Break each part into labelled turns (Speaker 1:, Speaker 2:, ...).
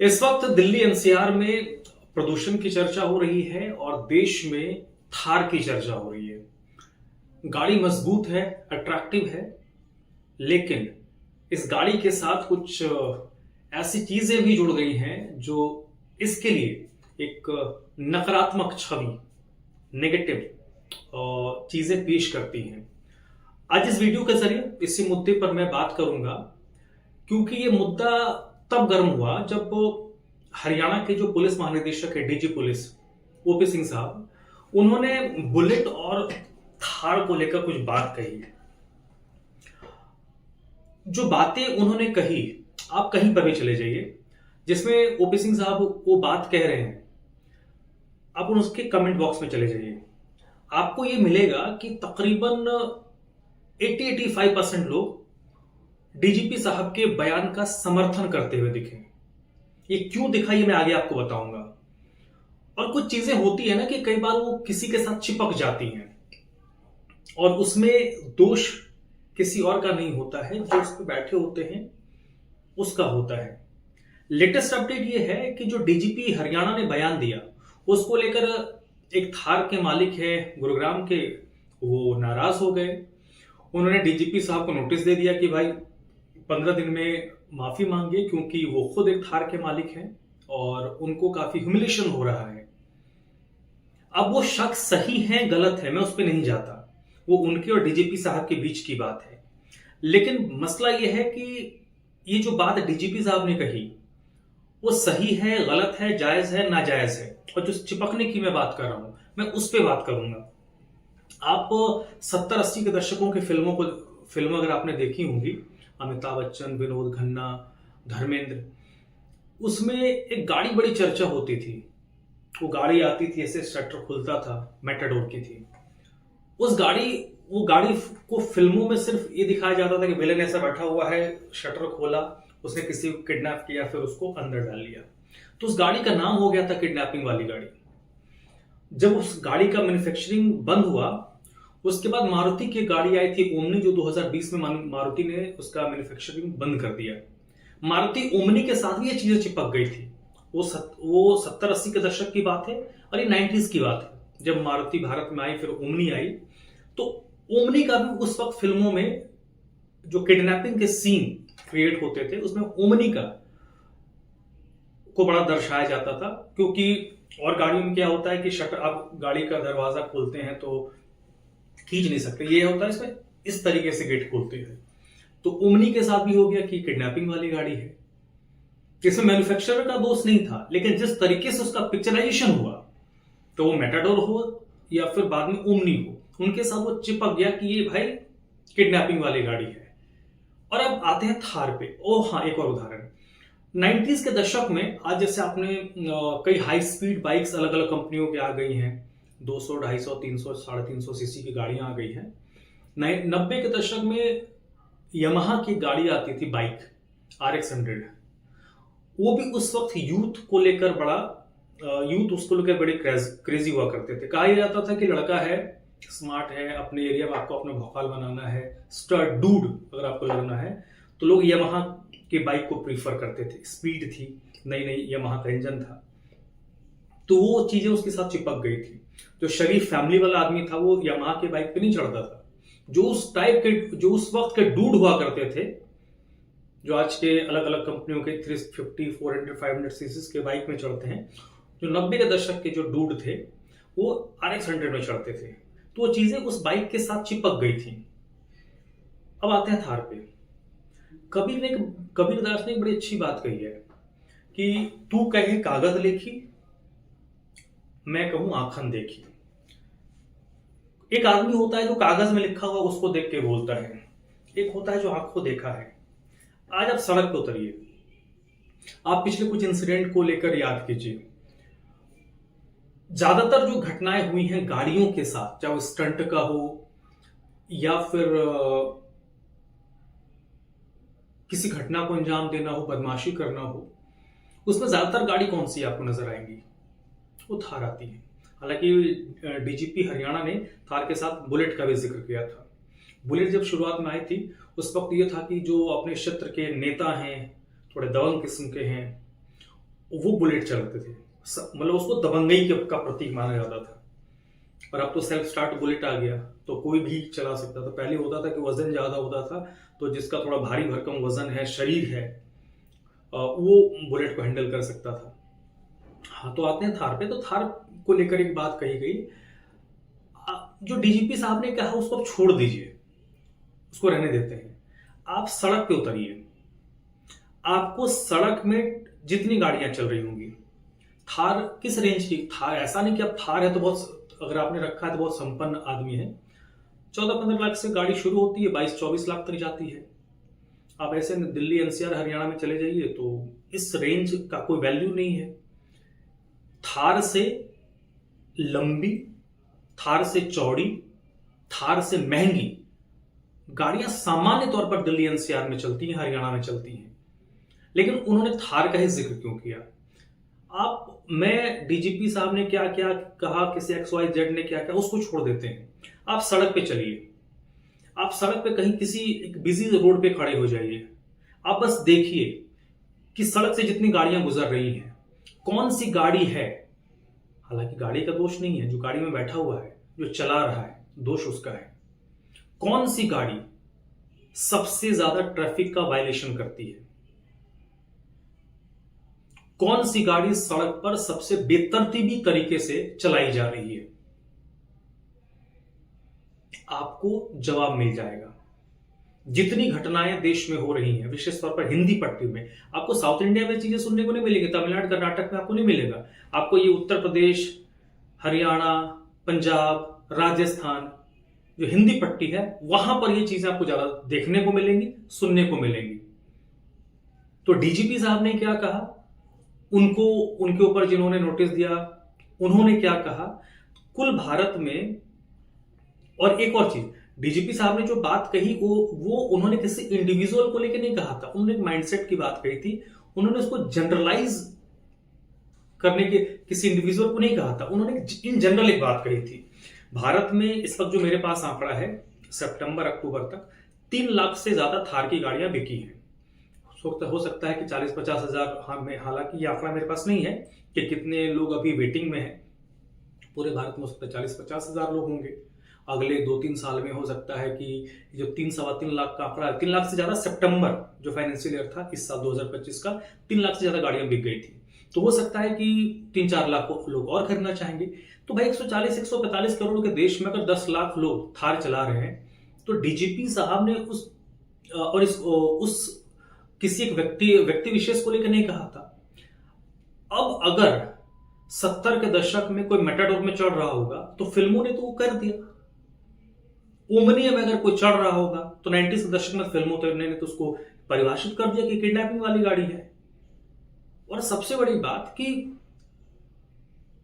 Speaker 1: इस वक्त दिल्ली एनसीआर में प्रदूषण की चर्चा हो रही है और देश में थार की चर्चा हो रही है। गाड़ी मजबूत है, अट्रैक्टिव है, लेकिन इस गाड़ी के साथ कुछ ऐसी चीजें भी जुड़ गई हैं जो इसके लिए एक नकारात्मक छवि, नेगेटिव चीजें पेश करती हैं। आज इस वीडियो के जरिए इसी मुद्दे पर मैं बात करूंगा, क्योंकि ये मुद्दा तब गर्म हुआ जब हरियाणा के जो पुलिस महानिदेशक है, डीजी पुलिस ओपी सिंह साहब, उन्होंने बुलेट और थार को लेकर कुछ बात कही है। जो बातें उन्होंने कही, आप कहीं पर भी चले जाइए जिसमें ओपी सिंह साहब वो बात कह रहे हैं, आप उसके कमेंट बॉक्स में चले जाइए, आपको ये मिलेगा कि तकरीबन 80-85% लोग डीजीपी साहब के बयान का समर्थन करते हुए दिखे। ये क्यों दिखा ये मैं आगे आपको बताऊंगा। और कुछ चीजें होती है ना कि कई बार वो किसी के साथ चिपक जाती हैं और उसमें दोष किसी और का नहीं होता है, जो उस पर बैठे होते हैं उसका होता है। लेटेस्ट अपडेट ये है कि जो डीजीपी हरियाणा ने बयान दिया उसको लेकर एक थार के मालिक है गुरुग्राम के, वो नाराज हो गए। उन्होंने डीजीपी साहब को नोटिस दे दिया कि भाई 15 दिन में माफी मांगिए, क्योंकि वो खुद एक थार के मालिक हैं और उनको काफी ह्यूमिलेशन हो रहा है। अब वो शख्स सही है गलत है मैं उस पर नहीं जाता, वो उनके और डीजीपी साहब के बीच की बात है। लेकिन मसला ये है कि ये जो बात डीजीपी साहब ने कही वो सही है गलत है, जायज है नाजायज है, और जो चिपकने की मैं बात कर रहा हूं मैं उस पर बात करूंगा। आप 70-80 के दशकों की फिल्म अगर आपने देखी होंगी, अमिताभ बच्चन, विनोद खन्ना, धर्मेंद्र, उसमें एक गाड़ी बड़ी चर्चा होती थी। वो गाड़ी आती थी, ऐसे शटर खुलता था, मेटाडोर की थी। वो गाड़ी को फिल्मों में सिर्फ ये दिखाया जाता था कि विलेन ऐसा बैठा हुआ है, शटर खोला, उसने किसी को किडनैप किया, फिर उसको अंदर डाल लिया। तो उस गाड़ी का नाम हो गया था किडनैपिंग वाली गाड़ी। जब उस गाड़ी का मैन्युफैक्चरिंग बंद हुआ, उसके बाद मारुति की गाड़ी आई थी ओमनी, जो 2020 में मारुति ने उसका मैन्युफैक्चरिंग बंद कर दिया। मारुति ओमनी के साथ भी ये चीजें चिपक गई थी। वो 70-80 के दशक की बात है और ये 90s की बात है, जब मारुति भारत में आई, फिर ओमनी आई। तो ओमनी का भी उस वक्त फिल्मों में जो किडनैपिंग के सीन क्रिएट होते थे उसमें ओमनी का को बड़ा दर्शाया जाता था, क्योंकि और गाड़ियों में क्या होता है कि शटर, आप गाड़ी का दरवाजा खोलते हैं तो खींच नहीं सकते, ये होता है इसमें इस तरीके से गेट खोलते हैं। तो ओमनी के साथ भी हो गया कि किडनैपिंग वाली गाड़ी है, जिसमें मैन्युफैक्चरर का दोष नहीं था, लेकिन जिस तरीके से उसका पिक्चराइजेशन हुआ, तो वो मेटाडोर हो या फिर बाद में ओमनी हो, उनके साथ वो चिपक गया कि ये भाई किडनैपिंग वाली गाड़ी है। और अब आते हैं थार पे। हाँ, एक और उदाहरण, 90s के दशक में, आज जैसे आपने कई हाई स्पीड बाइक्स अलग अलग कंपनियों की आ गई हैं, 200, 250, 300, 350 सीसी की गाड़ियां आ गई हैं। 90 के दशक में यमाहा की गाड़ी आती थी, बाइक RX 100। वो भी उस वक्त यूथ को लेकर उसको लेकर बड़े क्रेजी हुआ करते थे। कहा जाता था कि लड़का है, स्मार्ट है, अपने एरिया में आपको अपना भौकाल बनाना है, स्टड डूड अगर आपको लगना है, तो लोग यमाहा की बाइक को प्रीफर करते थे। स्पीड थी, नई यमाहा का इंजन था, तो वो चीजें उसके साथ चिपक गई थी। जो शरीफ फैमिली वाला आदमी था वो यामाहा के बाइक पे नहीं चढ़ता था। जो उस वक्त के डूड हुआ करते थे, जो आज के अलग अलग कंपनियों के 350, 400, 500 सीसी के बाइक में चढ़ते हैं, जो 90 के दशक के जो डूड थे वो RX 100 में चढ़ते थे। तो वो चीजें उस बाइक के साथ चिपक गई थी। अब आते हैं थार पे। कबीरदास ने एक बड़ी अच्छी बात कही है कि तू कहे कागज लेखी, मैं कहूं आंखन देखी। एक आदमी होता है जो कागज में लिखा हुआ उसको देख के बोलता है, एक होता है जो आंखों देखा है। आज आप सड़क पर उतरिए, आप पिछले कुछ इंसिडेंट को लेकर याद कीजिए। ज्यादातर जो घटनाएं हुई हैं गाड़ियों के साथ, चाहे वो स्टंट का हो या फिर किसी घटना को अंजाम देना हो, बदमाशी करना हो, उसमें ज्यादातर गाड़ी कौन सी आपको नजर आएंगी? वो थार आती है। हालांकि डीजीपी हरियाणा ने थार के साथ बुलेट का भी जिक्र किया था। बुलेट जब शुरुआत में आई थी उस वक्त ये था कि जो अपने क्षेत्र के नेता हैं, थोड़े दबंग किस्म के हैं, वो बुलेट चलाते थे। मतलब उसको दबंगई का प्रतीक माना जाता था। और अब तो सेल्फ स्टार्ट बुलेट आ गया, तो कोई भी चला सकता था। पहले होता था कि वजन ज्यादा होता था, तो जिसका थोड़ा भारी भरकम वजन है, शरीर है, वो बुलेट को हैंडल कर सकता था। हाँ, तो आते हैं थार पे। तो थार को लेकर एक बात कही गई, जो डीजीपी साहब ने कहा उसको आप छोड़ दीजिए, उसको रहने देते हैं, आप सड़क पे उतरिए। आपको सड़क में जितनी गाड़ियां चल रही होंगी, थार किस रेंज की, थार ऐसा नहीं कि अब थार है तो बहुत, अगर आपने रखा है तो बहुत संपन्न आदमी है। 14-15 लाख से गाड़ी शुरू होती है, 22-24 लाख तक जाती है। आप ऐसे दिल्ली, एनसीआर, हरियाणा में चले जाइए तो इस रेंज का कोई वैल्यू नहीं है। थार से लंबी, थार से चौड़ी, थार से महंगी गाड़ियां सामान्य तौर पर दिल्ली एनसीआर में चलती हैं, हरियाणा में चलती हैं। लेकिन उन्होंने थार का ही जिक्र क्यों किया? मैं डीजीपी साहब ने क्या क्या कहा, किसी XYZ ने क्या क्या, उसको छोड़ देते हैं। आप सड़क पे चलिए, आप सड़क पे कहीं किसी एक बिजी रोड पे खड़े हो जाइए, आप बस देखिए कि सड़क से जितनी गाड़ियां गुजर रही हैं, कौन सी गाड़ी है, हालांकि गाड़ी का दोष नहीं है, जो गाड़ी में बैठा हुआ है, जो चला रहा है, दोष उसका है। कौन सी गाड़ी सबसे ज्यादा ट्रैफिक का वायलेशन करती है, कौन सी गाड़ी सड़क पर सबसे बेतरतीबी तरीके से चलाई जा रही है, आपको जवाब मिल जाएगा। जितनी घटनाएं देश में हो रही हैं, विशेष तौर पर हिंदी पट्टी में, आपको साउथ इंडिया में चीजें सुनने को नहीं मिलेगी, तमिलनाडु, कर्नाटक में आपको नहीं मिलेगा। आपको ये उत्तर प्रदेश, हरियाणा, पंजाब, राजस्थान, जो हिंदी पट्टी है, वहां पर ये चीजें आपको ज्यादा देखने को मिलेंगी, सुनने को मिलेंगी। तो डीजीपी साहब ने क्या कहा, उनको, उनके ऊपर जिन्होंने नोटिस दिया, उन्होंने क्या कहा, कुल भारत में। और एक और चीज, डीजीपी साहब ने जो बात कही वो उन्होंने किसी इंडिविजुअल को लेकर नहीं कहा था, उन्होंने एक माइंडसेट की बात कही थी। उन्होंने उसको जनरलाइज करने के, किसी इंडिविजुअल को नहीं कहा था, उन्होंने इन जनरल एक बात कही थी। भारत में इस वक्त जो मेरे पास आंकड़ा है, सितंबर अक्टूबर तक 3 लाख से ज्यादा थार की गाड़ियां बिकी हैं। हो सकता है कि 40-50 हजार, हालांकि ये आंकड़ा मेरे पास नहीं है कि कितने लोग अभी वेटिंग में हैं। पूरे भारत में हो सकता है 40-50 हजार लोग होंगे। अगले 2-3 साल में हो सकता है कि जो 3-3.25 लाख का आंकड़ा है, 3 लाख से ज्यादा सितंबर जो फाइनेंशियल ईयर था इस साल 2025 का, 3 लाख से ज्यादा गाड़ियां बिक गई थी। तो हो सकता है कि 3-4 लाख लोग और खरीदना चाहेंगे। तो भाई 140-145 करोड़ के देश में अगर 10 लाख लोग थार चला रहे हैं, तो डीजीपी साहब ने उस किसी एक व्यक्ति विशेष को लेकर नहीं कहा था। अब अगर 70 के दशक में कोई मेटाडोर में चढ़ रहा होगा तो फिल्मों ने तो वो कर दिया। ओमनी में अगर कोई चढ़ रहा होगा तो 90s के दशक में फिल्मों ने तो उसको परिभाषित कर दिया कि किडनैपिंग वाली गाड़ी है। और सबसे बड़ी बात कि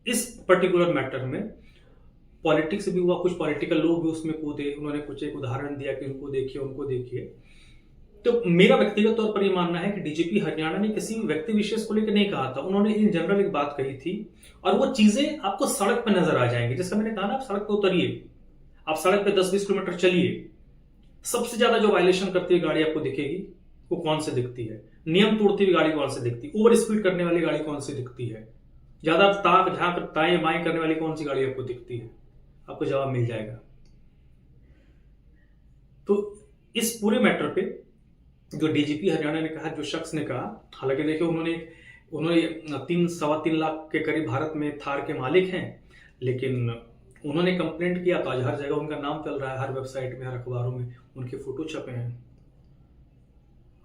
Speaker 1: इस पर्टिकुलर मैटर में पॉलिटिक्स भी हुआ, कुछ पॉलिटिकल लोग भी उसमें कूदे, उन्होंने कुछ एक उदाहरण दिया कि उनको देखिए। तो मेरा व्यक्तिगत तौर पर यह मानना है कि डीजीपी हरियाणा ने किसी व्यक्ति विशेष को लेकर नहीं कहा था, उन्होंने इन जनरल एक बात कही थी। और वो चीजें आपको सड़क पर नजर आ जाएंगी। जैसे मैंने कहा ना, आप सड़क पर उतरिए, आप सड़क पे 10-20 किलोमीटर चलिए, सबसे ज्यादा जो वायलेशन करती है गाड़ी आपको दिखेगी, वो कौन से दिखती है? नियम तोड़ती हुई गाड़ी कौन से दिखती है? ओवर स्पीड करने वाली गाड़ी कौन सी दिखती है? ज्यादा ताक झांक दाएं बाएं करने वाली कौन सी गाड़ी आपको दिखती है? आपको जवाब मिल जाएगा। तो इस पूरे मैटर पे जो डीजीपी हरियाणा ने कहा, जो शख्स ने कहा, हालांकि देखिए उन्होंने 3-3.25 लाख के करीब भारत में थार के मालिक हैं, लेकिन उन्होंने कंप्लेंट किया तो आज हर जगह उनका नाम चल रहा है, हर वेबसाइट में, हर अखबारों में उनके फोटो छपे हैं।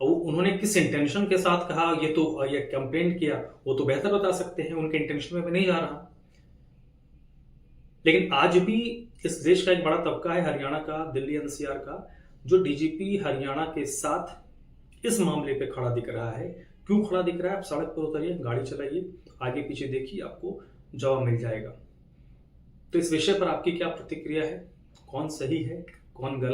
Speaker 1: और उन्होंने किस इंटेंशन के साथ कहा, ये कंप्लेंट किया, वो तो बेहतर बता सकते हैं। उनके इंटेंशन में नहीं जा रहा। लेकिन आज भी इस देश का एक बड़ा तबका है, हरियाणा का, दिल्ली एनसीआर का, जो डीजीपी हरियाणा के साथ इस मामले पे खड़ा दिख रहा है। क्यों खड़ा दिख रहा है? आप सड़क पर उतरिए, गाड़ी चलाइए, आगे पीछे देखिए, आपको जवाब मिल जाएगा। तो इस विषय पर आपकी क्या प्रतिक्रिया है? कौन सही है, कौन गलत?